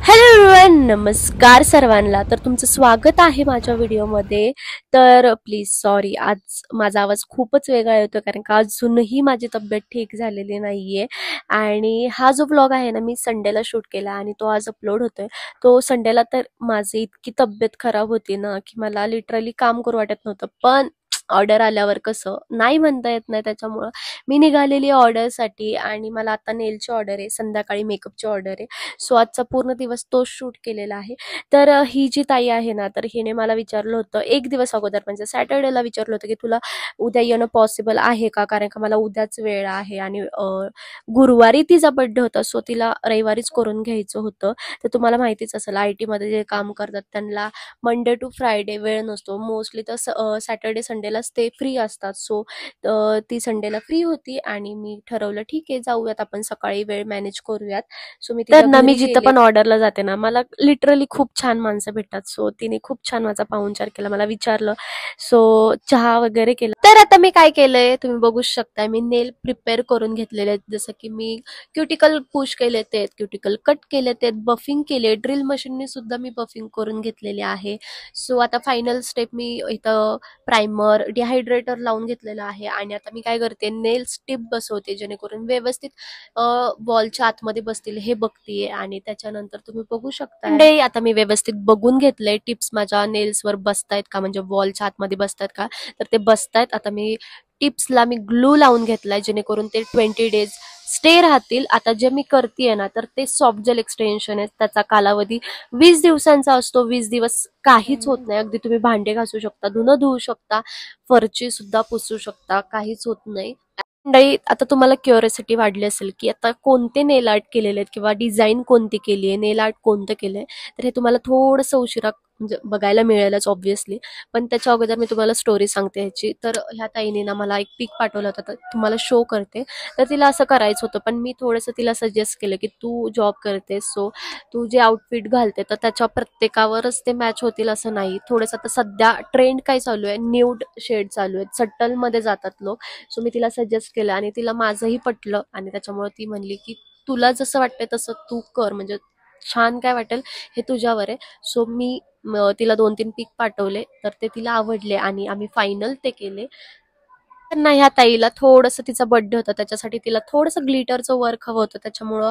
Hello everyone, नमस्कार सर्वांना. तर तुमचं स्वागत आहे माझ्या व्हिडिओमध्ये. तर प्लीज सॉरी, आज माझा आवाज खूपच वेगळा येतो कारण का अजूनही माझी तब्येत ठीक झालेली नाहीये. आणि हा जो व्लॉग आहे ना, मी संडेला शूट केला आणि तो आज अपलोड होतोय. तो संडेला तर माझी इतकी तब्येत खराब होती ना की मला लिटरली काम करू वाटत नव्हतं. पण ऑर्डर आल्यावर कसं नाही म्हणता येत नाही, त्याच्यामुळं मी निघालेली ऑर्डरसाठी. आणि मला आता नेलची ऑर्डर आहे, संध्याकाळी मेकअपची ऑर्डर आहे. सो आजचा पूर्ण दिवस तो शूट केलेला आहे. तर ही जी ताई आहे ना, तर हिने मला विचारलं होतं एक दिवस अगोदर, म्हणजे सॅटर्डेला विचारलं होतं की तुला उद्या येणं पॉसिबल आहे का, कारण का मला उद्याच वेळ आहे. आणि गुरुवारी तिचा बर्थडे होता, सो तिला रविवारीच करून घ्यायचं होतं. तर तुम्हाला माहितीच असेल, IT मध्ये जे काम करतात त्यांना मंडे टू फ्रायडे वेळ नसतो मोस्टली. तर सॅटर्डे संडेलाच ते फ्री असतात. सो ती संडेला फ्री होती आणि मी ठरवलं ठीक आहे जाऊयात आपण, सकाळी वेळ मॅनेज करूयात. सो मी तर ना, मी जिथं पण ऑर्डरला जाते ना, मला लिटरली खूप छान माणसं भेटतात. सो तिने खूप छान माझा पाहुणचार केला, मला विचारलं. सो चहा वगैरे केला. तर आता मी काय केलंय तुम्ही बघू शकताय, मी नेल प्रिपेअर करून घेतलेले आहेत. जसं की मी क्युटिकल पुश केले ते, क्युटिकल कट केले ते, बफिंग केले, ड्रिल मशीनने सुद्धा मी बफिंग करून घेतलेले आहे. सो आता फायनल स्टेप, मी इथं प्रायमर डिहायड्रेटर लावून घेतलेलं आहे. आणि आता मी काय करते, नेल स्टिप बसवते जेणेकरून व्यवस्थित बॉलच्या आतमध्ये बसतील हे बघतीये. आणि त्याच्यानंतर तुम्ही बघू शकता, आता मी व्यवस्थित बघून घेतलंय टिप्स माझ्या नेल्सवर बसतायत का, म्हणजे बॉलच्या आतमध्ये बसतायत का, तर ते बसतायत. आता मी टिप्सला मी ग्लू लावून घेतलाय जेणेकरून ते 20 डेज स्टे राहतील. आता जे मी करतेय ना, तर ते सॉफ्ट जेल एक्सटेन्शन आहे, त्याचा कालावधी 20 दिवसांचा असतो. 20 दिवस काहीच होत नाही, अगदी तुम्ही भांडे घासू शकता, धुणं धुवू शकता, फरची सुद्धा पुसू शकता, काहीच होत नाही. मंडळी, आता तुम्हाला क्युरिओसिटी वाढली असेल की आता कोणते नेल आर्ट केलेले आहेत किंवा डिझाईन कोणती केली आहे, नेल आर्ट कोणतं केलंय. तर हे तुम्हाला थोडंसं उशिरा म्हणजे बघायला मिळेलच ऑब्व्हियसली. पण त्याच्या अगोदर मी तुम्हाला स्टोरी सांगते ह्याची. तर ह्या ताईने ना मला एक पिक पाठवला होता, तर तुम्हाला शो करते. तर तिला असं करायचं होतं, पण मी थोडंसं तिला सजेस्ट केलं की तू जॉब करतेस, सो तू जे आउटफिट घालते तर त्याच्या प्रत्येकावरच ते मॅच होतील असं नाही. थोडंसं आता सध्या ट्रेंड काय चालू आहे, न्यूड शेड चालू आहेत, सट्टलमध्ये जातात लोक. सो मी तिला सजेस्ट केलं आणि तिला माझंही पटलं. आणि त्याच्यामुळे ती म्हणली की तुला जसं वाटतंय तसं तू कर, म्हणजे छान काय वाटेल हे तुझ्यावर आहे. सो मी तिला 2-3 पिक पाठवले, तर ते तिला आवडले आणि आम्ही फायनल ते केले. तर ना, ह्या ताईला थोडंसं तिचा बर्थडे होता, त्याच्यासाठी तिला थोडंसं ग्लिटरचं वर्क हवं होतं. त्याच्यामुळं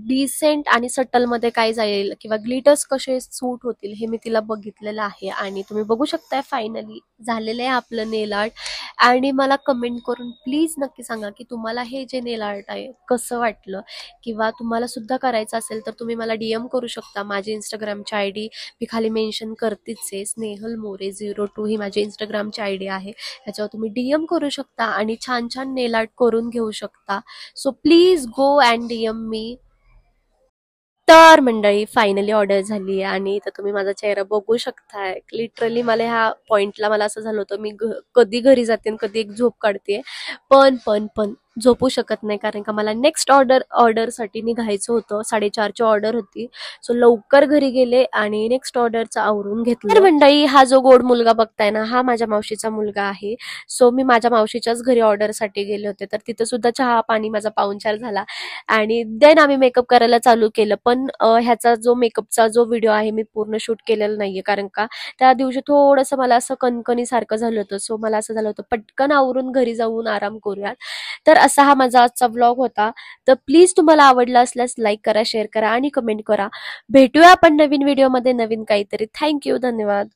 डिसेंट आणि सटलमध्ये काय जाईल किंवा ग्लिटर्स कसे सूट होतील हे मी तिला बघितलेलं आहे. आणि तुम्ही बघू शकताय फायनली झालेलं आहे आपलं नेल आर्ट. आणि मला कमेंट करून प्लीज नक्की सांगा की तुम्हाला हे जे नेल आर्ट आहे कसं वाटलं, किंवा तुम्हाला सुद्धा करायचं असेल तर तुम्ही मला DM करू शकता. माझी इंस्टाग्रामची ID मी खाली मेन्शन करतेच आहे, स्नेहल मोरे 02 ही माझी इंस्टाग्रामची ID आहे. ह्याच्यावर तुम्ही DM करू शकता आणि छान छान नेल आर्ट करून घेऊ शकता. So please go and DM मी. तर मंडळी, फायनली ऑर्डर झाली आहे आणि इथं तुम्ही माझा चेहरा बघू शकताय. लिटरली मला ह्या पॉइंटला मला असं झालं होतं, मी कधी घरी जाते आणि कधी एक झोप काढते. पण झोपू शकत नाही कारण का मला नेक्स्ट ऑर्डरसाठी निघायचं होतं. 4:30ची ऑर्डर होती. सो लवकर घरी गेले आणि नेक्स्ट ऑर्डरचं आवरून घेतलं. तर मंडळी, हा जो गोड मुलगा बघताय ना, हा माझ्या मावशीचा मुलगा आहे. सो मी माझ्या मावशीच्याच घरी ऑर्डरसाठी गेले होते, तर तिथं सुद्धा चहा पाणी माझा पाहुणचार झाला. आणि देन आम्ही मेकअप करायला चालू केलं. पण ह्याचा जो मेकअपचा जो व्हिडिओ आहे मी पूर्ण शूट केलेला नाहीये, कारण का त्या दिवशी थोडंसं मला असं कणकणी सारखं झालं होतं. सो मला असं झालं होतं पटकन आवरून घरी जाऊन आराम करूयात. तर असा हा माझा आजचा व्लॉग होता. तर प्लीज तुम्हाला आवडला असल्यास लाईक करा, शेअर करा आणि कमेंट करा. भेटूया आपण नवीन व्हिडिओमध्ये नवीन काहीतरी. थँक्यू, धन्यवाद.